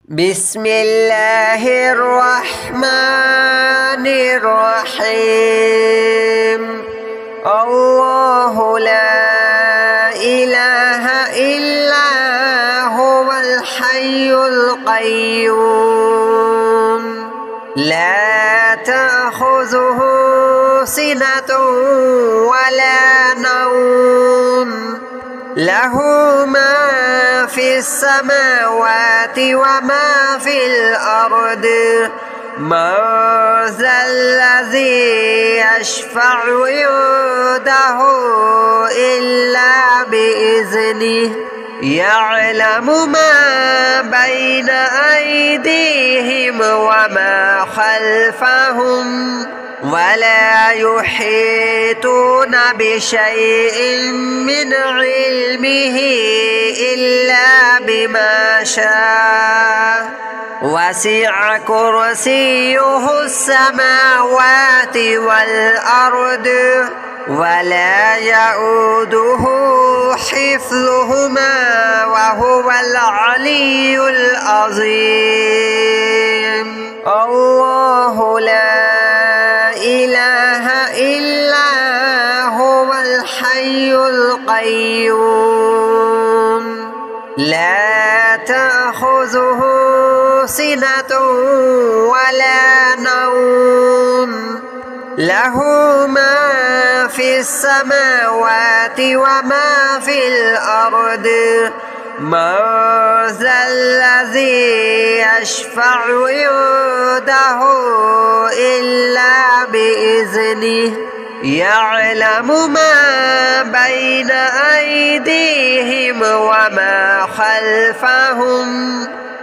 بسم الله الرحمن الرحيم. الله لا إله إلا هو الحي القيوم لا تأخذه سنة ولا نوم له ما في السماوات وما في الأرض من ذا الذي يشفع عنده إلا بإذنه يعلم ما بين أيديهم وما خلفهم ولا يحيطون بشيء من علمه إلا بما شاء وسع كرسيه السماوات والأرض ولا يؤوده حفظهما وهو العلي العظيم. الله لا إله إلا هو الحي القيوم لا تأخذه سنة ولا نوم له ما في السماوات وما في الأرض من ذا الذي يشفع عنده إلا بإذنه يعلم ما بين أيديهم وما خلفهم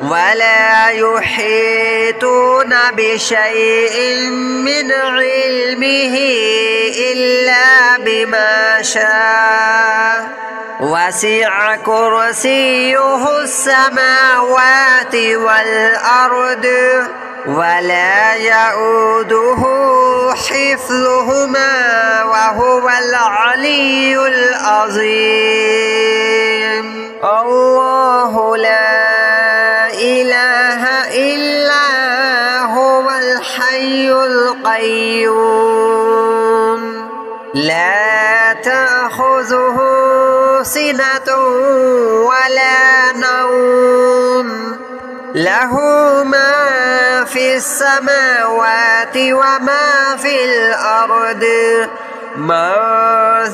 ولا يحيطون بشيء من علمه إلا بما شاء وسع كرسيه السماوات والأرض ولا يؤوده حفظهما وهو العلي العظيم. الله لا إله إلا هو الحي القيوم لا تأخذه سنة ولا نوم له ما في السماوات وما في الأرض من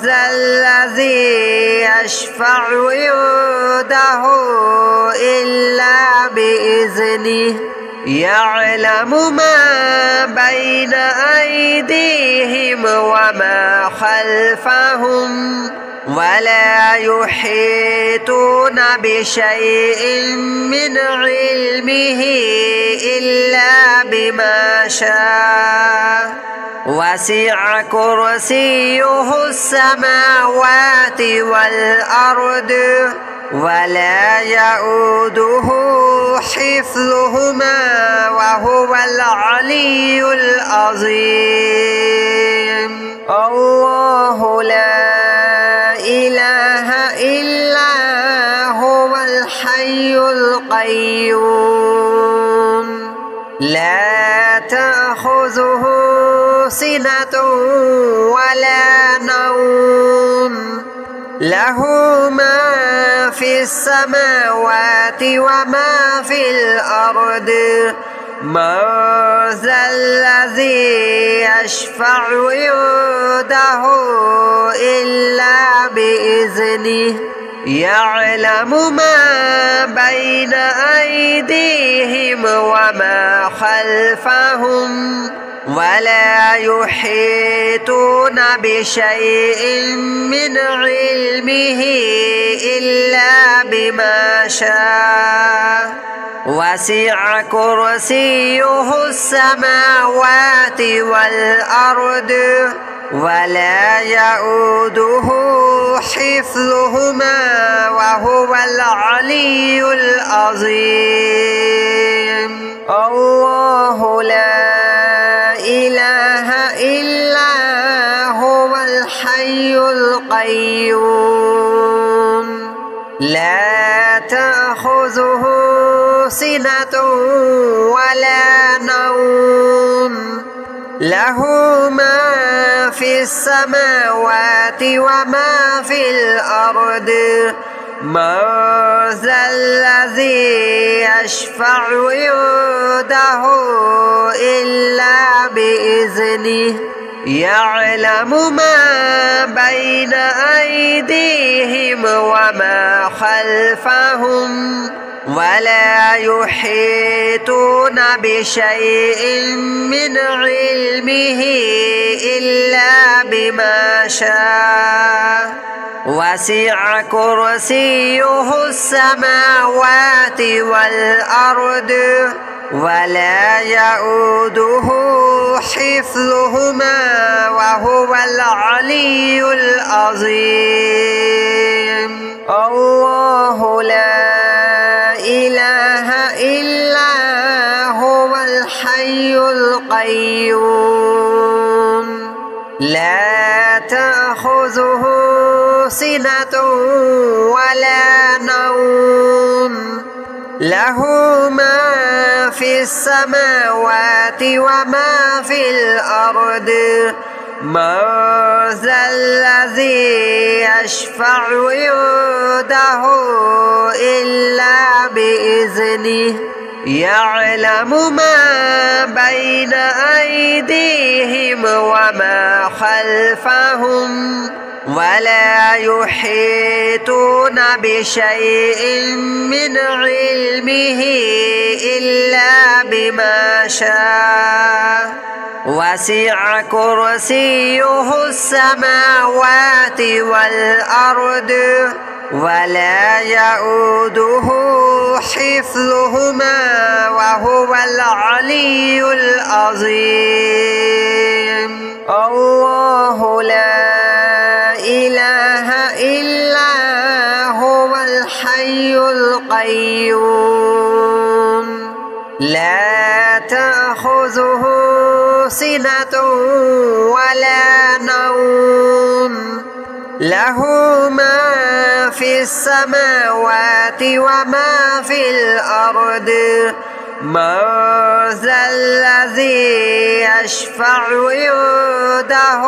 ذا الذي يشفع عنده إلا بإذنه يعلم ما بين أيديهم وما خلفهم ولا يحيطون بشيء من علمه إلا بما شاء وسع كرسيه السماوات والأرض ولا يؤوده حفظهما وهو العلي العظيم. الله لا إله إلا هو الحي القيوم لا تأخذه سنة ولا نوم له ما في السماوات وما في الأرض من ذا الذي يشفع عنده إلا بإذنه يعلم ما بين أيديهم وما خلفهم ولا يحيطون بشيء من علمه إلا بما شاء وسع كرسيه السماوات والأرض ولا يؤوده حفظهما وهو العلي العظيم. الله لا إله إلا هو الحي القيوم لا تأخذه سنة ولا نوم له ما في السماوات وما في الأرض من ذا الذي يشفع عنده إلا بإذنه يعلم ما بين أيديهم وما خلفهم ولا يحيطون بشيء من علمه إلا بما شاء وسع كرسيه السماوات والأرض ولا يؤوده حفظهما وهو العلي العظيم الله لا إله إلا هو الحي القيوم لا تأخذه سنة ولا نوم له ما في السماوات وما في الأرض من ذا الذي يشفع عنده إلا بإذنه يعلم ما بين أيديهم وما خلفهم ولا يحيطون بشيء من علمه إلا بما شاء وسع كرسيه السماوات والأرض ولا يؤوده حفظهما وهو العلي العظيم الله لا إله إلا هو الحي القيوم لا تأخذه سنة ولا نوم له ما في السماوات وما في الأرض من ذا الذي يشفع عنده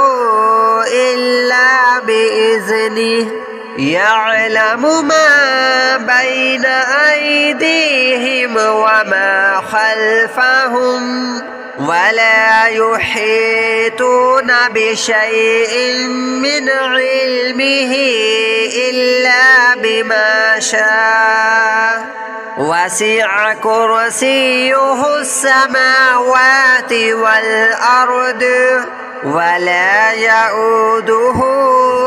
إلا بإذنه يعلم ما بين أيديهم وما خلفهم ولا يحيطون بشيء من علمه إلا بما شاء وسع كرسيه السماوات والأرض ولا يؤوده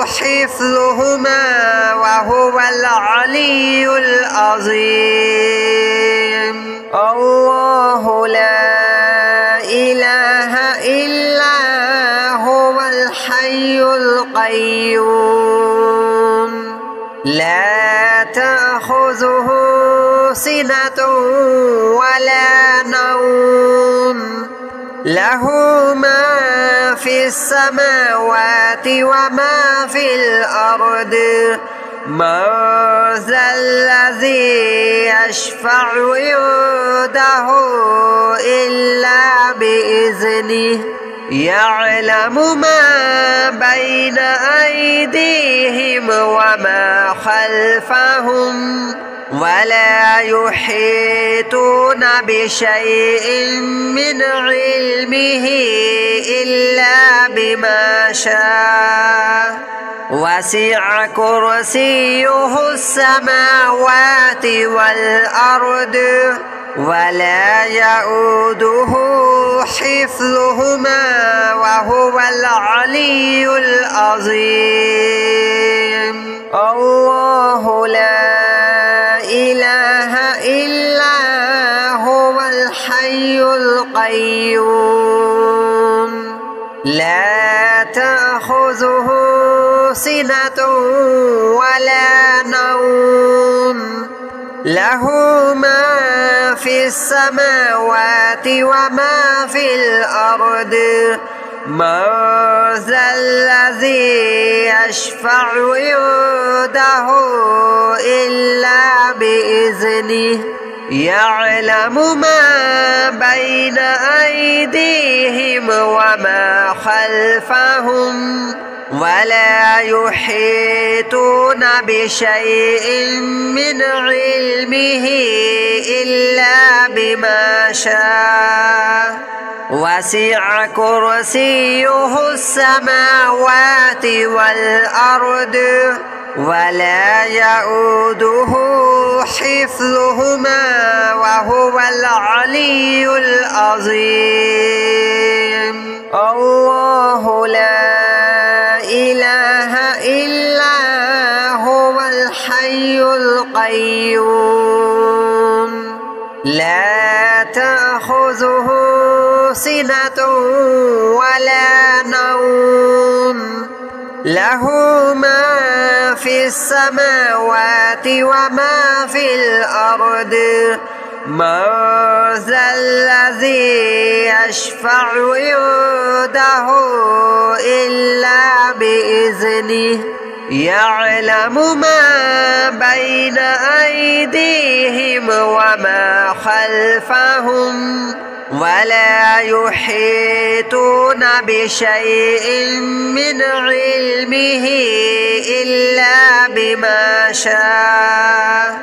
حفظهما وهو العلي العظيم الله لا إله إلا هو الحي القيوم لا تأخذه سنة ولا نوم له ما في السماوات وما في الأرض من ذا الذي يشفع عنده إلا بإذنه يعلم ما بين أيديهم وما خلفهم ولا يحيطون بشيء من علمه إلا بما شاء وسع كرسيه السماوات والأرض ولا يؤوده حفظهما وهو العلي العظيم الله لا إله إلا هو الحي القيوم لا تأخذه سنة ولا نوم له ما في السماوات وما في الأرض من ذا الذي يشفع عنده إلا بإذنه يعلم ما بين أيديهم وما خلفهم ولا يحيطون بشيء من علمه إلا بما شاء وسع كرسيه السماوات والأرض ولا يؤوده حفظهما وهو العلي العظيم. الله لا إله إلا هو الحي القيوم لا تأخذه سنة ولا نوم له ما في السماوات وما في الأرض من ذا الذي يشفع عنده إلا بإذنه يعلم ما بين أيديهم وما خلفهم ولا يحيطون بشيء من علمه إلا بما شاء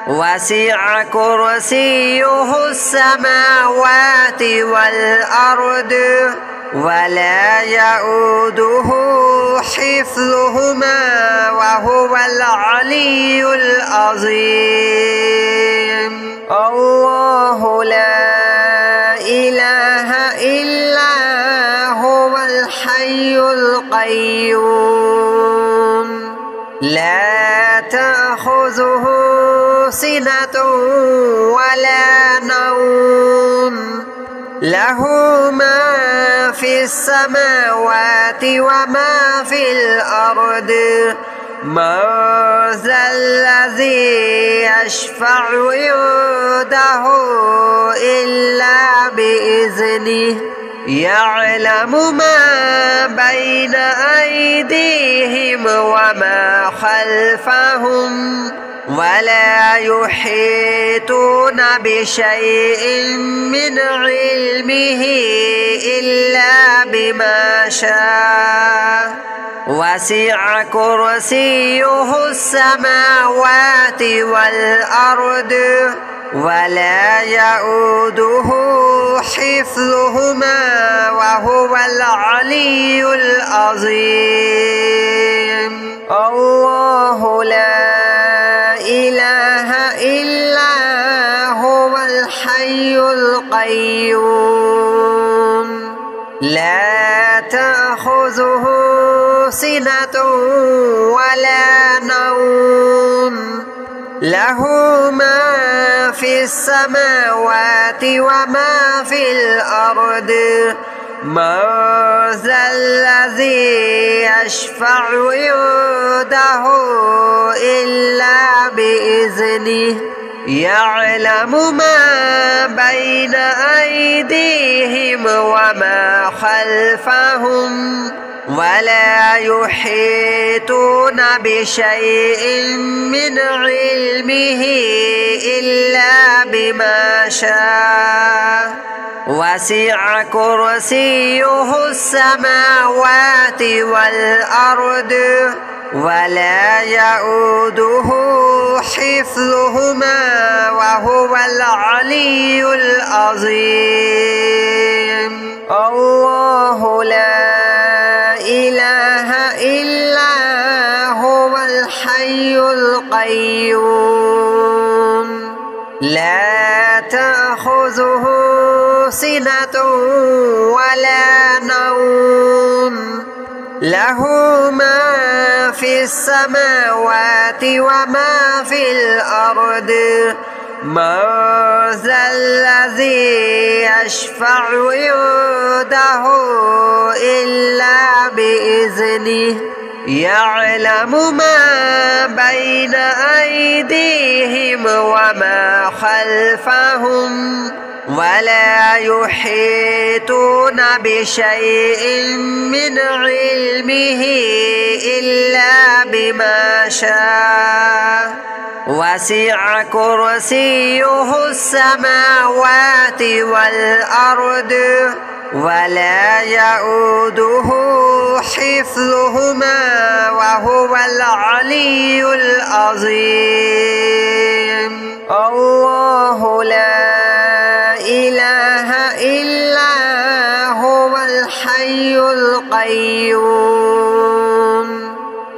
وسع كرسيه السماوات والأرض ولا يؤوده حفظهما وهو العلي العظيم. الله لا إله إلا هو الحي القيوم لا تأخذه سنة ولا نوم له ما في السماوات وما في الأرض من ذا الذي يشفع عنده إلا بإذنه يعلم ما بين أيديهم وما خلفهم ولا يحيطون بشيء من علمه إلا بما شاء وسع كرسيه السماوات والأرض ولا يؤوده حفظهما وهو العلي العظيم. الله لا إله إلا هو الحي القيوم لا تأخذه سنة ولا نوم له ما في السماوات وما في الأرض من ذا الذي يشفع عنده إلا بإذنه يعلم ما بين أيديهم وما خلفهم ولا يحيطون بشيء من علمه إلا بما شاء وسع كرسيه السماوات والأرض ولا يؤوده حفظهما وهو العلي العظيم. الله لا إله إلا هو الحي القيوم لا تأخذه سنة ولا نوم له ما في السماوات وما في الأرض من ذا الذي يشفع عنده إلا بإذنه يعلم ما بين أيديهم وما خلفهم ولا يحيطون بشيء من علمه إلا بما شاء وسع كرسيه السماوات والأرض ولا يؤوده حفظهما وهو العلي العظيم. الله لا إله إلا هو الحي القيوم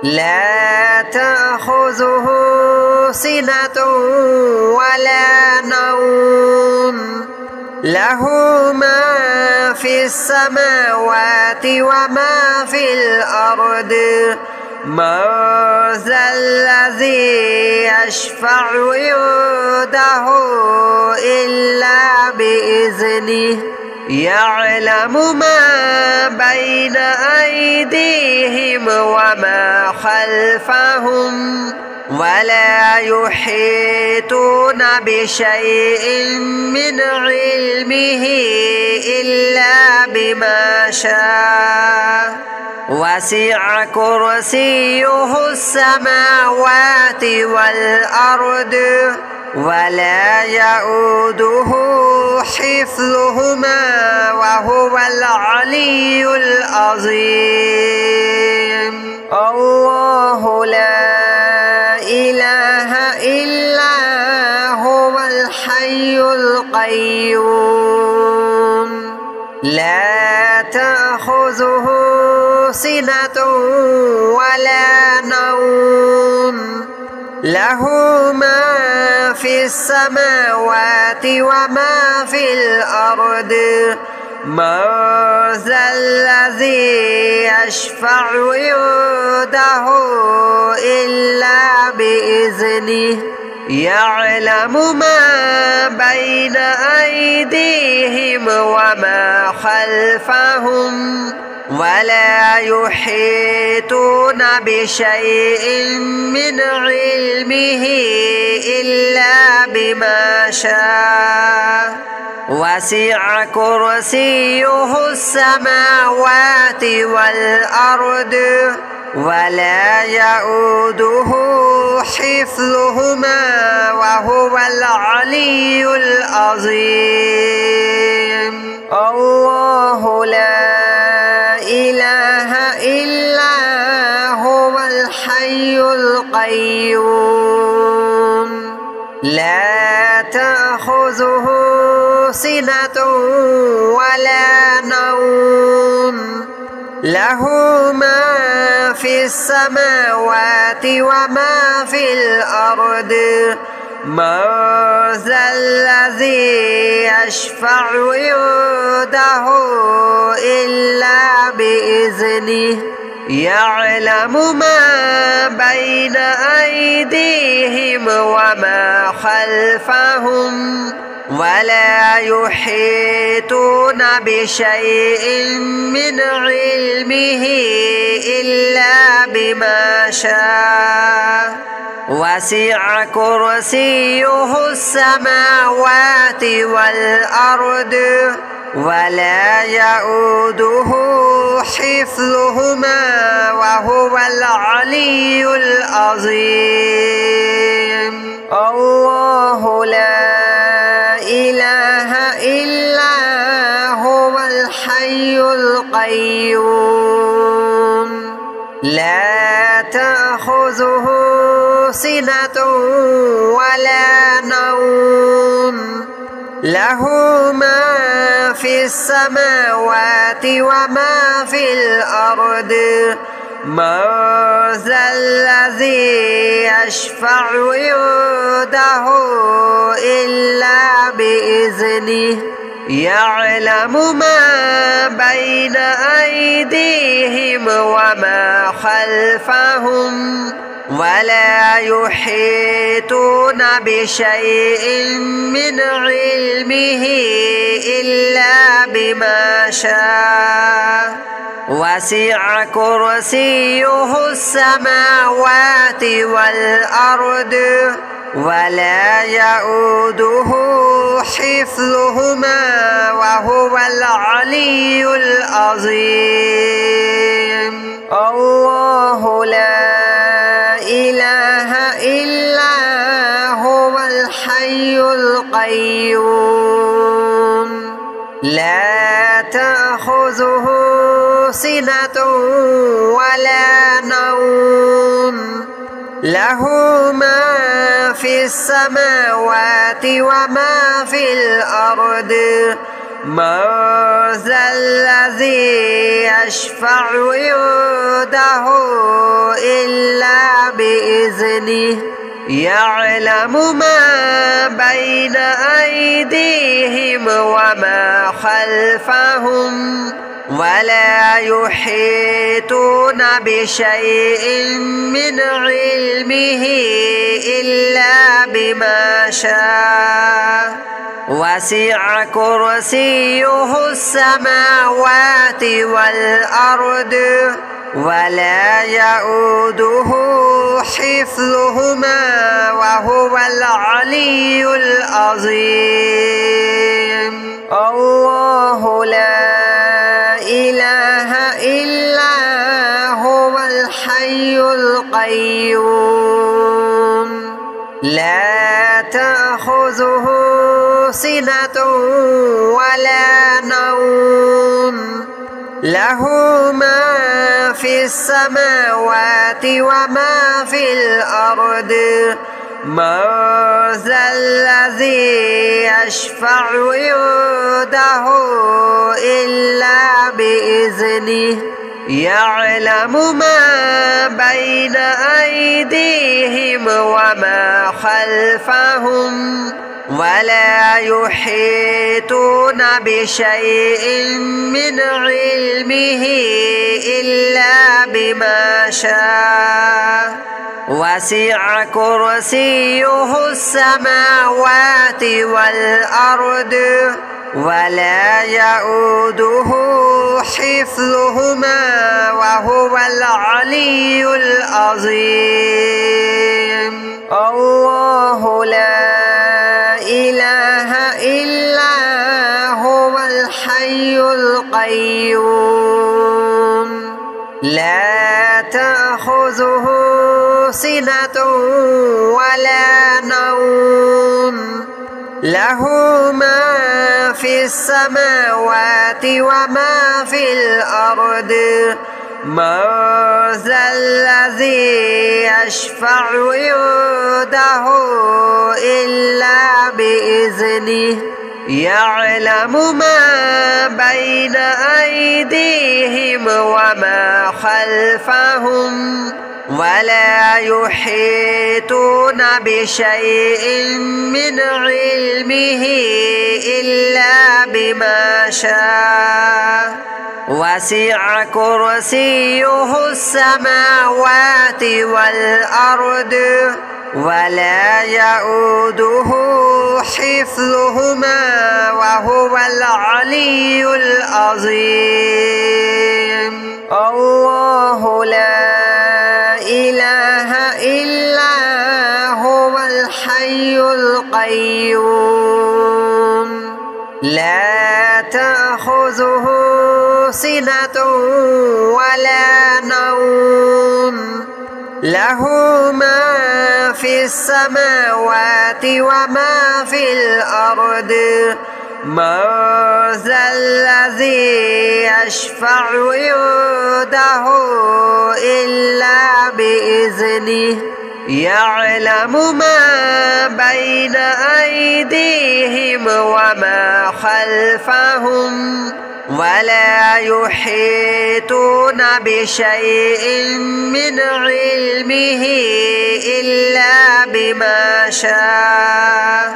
لا تأخذه سنة ولا نوم له ما في السماوات وما في الأرض من ذا الذي يشفع عنده إلا بإذنه يعلم ما بين أيديهم وما خلفهم ولا يحيطون بشيء من علمه إلا بما شاء وسع كرسيه السماوات والأرض ولا يؤوده حفظهما وهو العلي العظيم. الله لا إله إلا هو الحي القيوم لا تأخذه سنة ولا نوم له ما في السماوات وما في الأرض من ذا الذي يشفع عنده إلا بإذنه يعلم ما بين أيديهم وما خلفهم ولا يحيطون بشيء من علمه إلا بما شاء وسع كرسيه السماوات والأرض ولا يؤوده حفظهما وهو العلي العظيم. الله لا إله إلا هو الحي القيوم لا تأخذه سنة ولا نوم له ما في السماوات وما في الأرض من ذا الذي يشفع عنده إلا بإذنه يعلم ما بين أيديهم وما خلفهم ولا يحيطون بشيء من علمه إلا بما شاء وسع كرسيه السماوات والأرض ولا يؤوده حفظهما وهو العلي العظيم. الله لا إله إلا هو الحي القيوم لا تأخذه سنة ولا نوم له ما في السماوات وما في الأرض من ذا الذي يشفع عنده إلا بإذنه يعلم ما بين أيديهم وما خلفهم ولا يحيطون بشيء من علمه إلا بما شاء وسع كرسيه السماوات والأرض ولا يؤوده حفظهما وهو العلي العظيم. الله لا إله إلا لا تأخذه سنة ولا نوم له ما في السماوات وما في الأرض من ذا الذي يشفع عنده إلا بإذنه يعلم ما بين أيديهم وما خلفهم ولا يحيطون بشيء من علمه إلا بما شاء وسع كرسيه السماوات والأرض ولا يؤوده حفظهما وهو العلي العظيم. الله لا إله إلا هو الحي القيوم لا تأخذه سنة ولا نوم له ما في السماوات وما في الأرض من ذا الذي يشفع عنده إلا بإذنه يعلم ما بين أيديهم وما خلفهم ولا يحيطون بشيء من علمه إلا بما شاء وسع كرسيه السماوات والأرض ولا يؤوده حفظهما وهو العلي العظيم. الله لا إله إلا هو الحي القيوم لا تأخذه سنة ولا نوم له ما في السماوات وما في الأرض من ذا الذي يشفع عنده إلا بإذنه يعلم ما بين أيديهم وما خلفهم ولا يحيطون بشيء من علمه إلا بما شاء وسع كرسيه السماوات والأرض ولا يؤوده حفظهما وهو العلي العظيم. الله لا إله إلا هو الحي القيوم لا تأخذه سنة ولا نوم له ما في السماوات وما في الأرض من ذا الذي يشفع عنده إلا بإذنه يعلم ما بين أيديهم وما خلفهم ولا يحيطون بشيء من علمه إلا بما شاء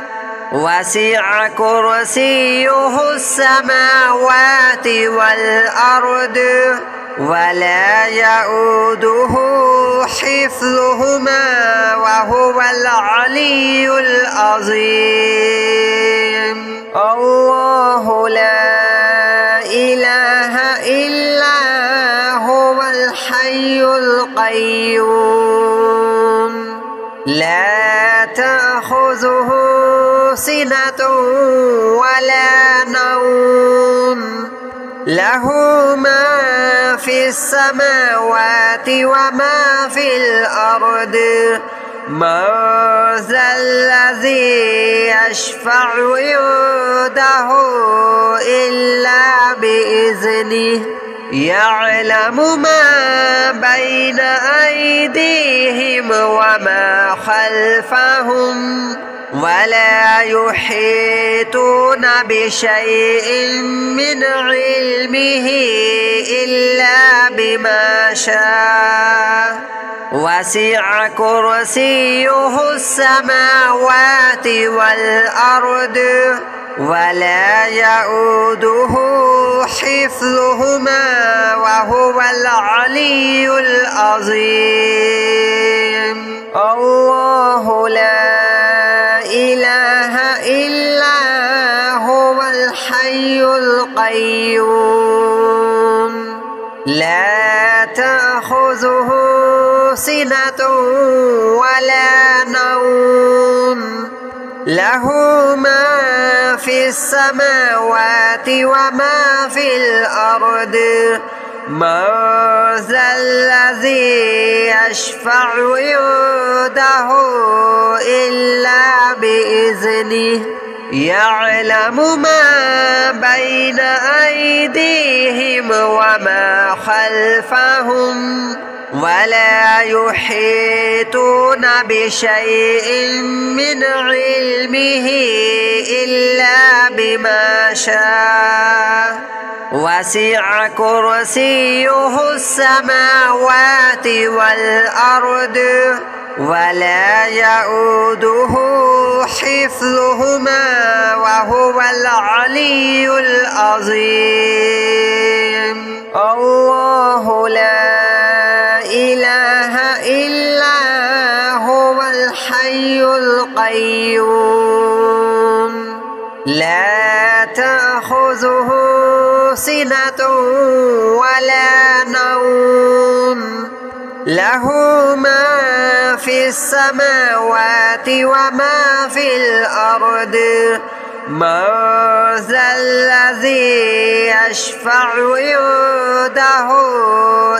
وسع كرسيه السماوات والأرض ولا يؤوده حفظهما وهو العلي العظيم. الله لا إله إلا هو الحي القيوم لا تأخذه سنة ولا نوم له ما في السماوات وما في الأرض من ذا الذي يشفع عنده إلا بإذنه يعلم ما بين أيديهم وما خلفهم ولا يحيطون بشيء من علمه إلا بما شاء وسع كرسيه السماوات والأرض ولا يؤوده حفظهما وهو العلي العظيم. الله لا إله إلا هو الحي القيوم لا تأخذه سنة ولا نوم له ما في السماوات وما في الأرض من ذا الذي يشفع عنده إلا بإذنه يعلم ما بين أيديهم وما خلفهم ولا يحيطون بشيء من علمه إلا بما شاء وسع كرسيه السماوات والأرض ولا يؤوده حفظهما وهو العلي العظيم. الله لا إله إلا هو الحي القيوم لا تأخذه سنة ولا نوم له ما في السماوات وما في الأرض من ذا الذي يشفع عنده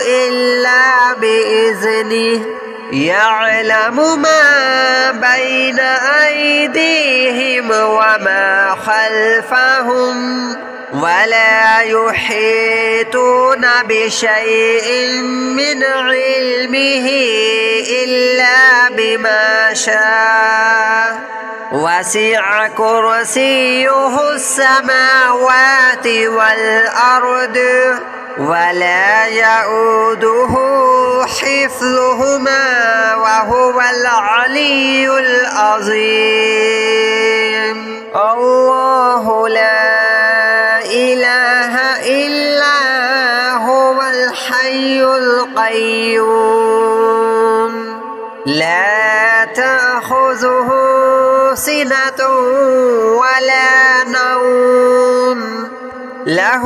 إلا بإذنه يعلم ما بين أيديهم وما خلفهم ولا يحيطون بشيء من علمه إلا بما شاء وسع كرسيه السماوات والأرض ولا يؤوده حفظهما وهو العلي العظيم. الله لا إله إلا هو الحي القيوم لا تأخذه سنة ولا نوم له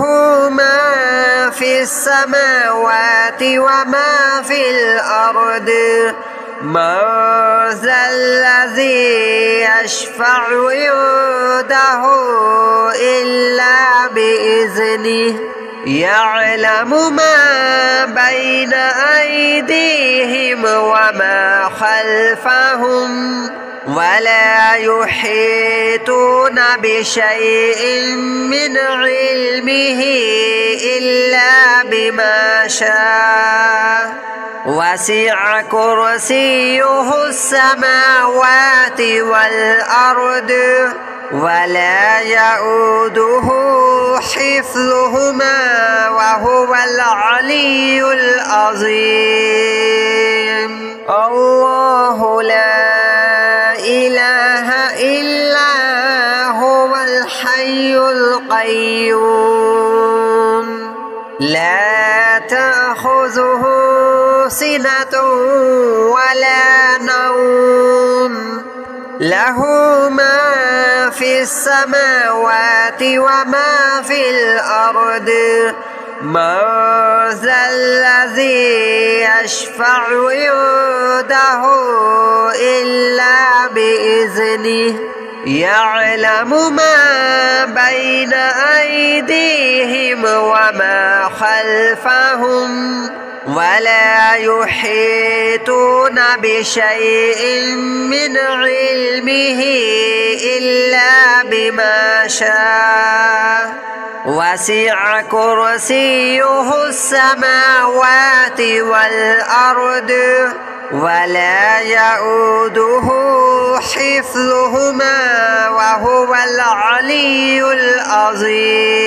ما في السماوات وما في الأرض من ذا الذي يشفع عنده إلا بإذنه يعلم ما بين أيديهم وما خلفهم ولا يحيطون بشيء من علمه إلا بما شاء وسع كرسيه السماوات والأرض ولا يؤوده حفظهما وهو العلي العظيم. الله لا إله إلا هو الحي القيوم لا تأخذه سنة ولا نوم له ما في السماوات وما في الأرض من ذا الذي يشفع عنده إلا بإذنه يعلم ما بين أيديهم وما خلفهم ولا يحيطون بشيء من علمه إلا بما شاء وسع كرسيه السماوات والأرض ولا يؤوده حفظهما وهو العلي العظيم.